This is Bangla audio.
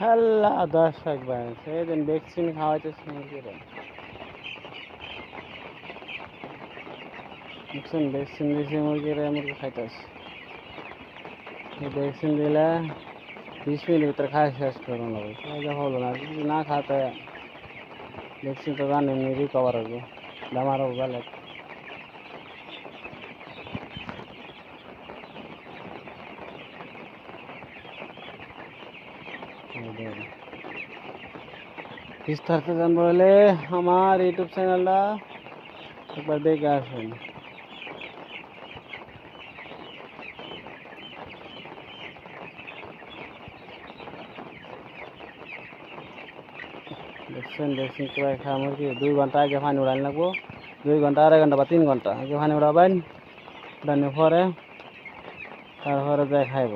হ্যালো দর্শক ভাই, সেদিন ভ্যাকসিন খাওয়াইতেছে মুরগিরে। ভ্যাকসিন ভ্যাকসিন দিয়েছে মুরগিরে, মুরগি খাইতেছে। এই ভ্যাকসিন দিলে 20 মিনিটের ভিতরে খাই শেষ করুন হবে, কাজে হলো না। যদি না খাতে ভ্যাকসিন তো জানেন রিকভার হবে, বেমার হবে ভালো। বিস্তারিত জানবো হলে আমার ইউটিউব চ্যানেলটা একবার দেখে আসুন। ভ্যাকসিন ভ্যাকসিন করে খাওয়া মুরগি 2 ঘন্টা আগে পানি উড়ান লাগবো। 2 ঘন্টা, 2.5 ঘন্টা বা 3 ঘন্টা আগে পানি উড়াবেন। উড়ানোর পরে তারপরে যাই খাইব।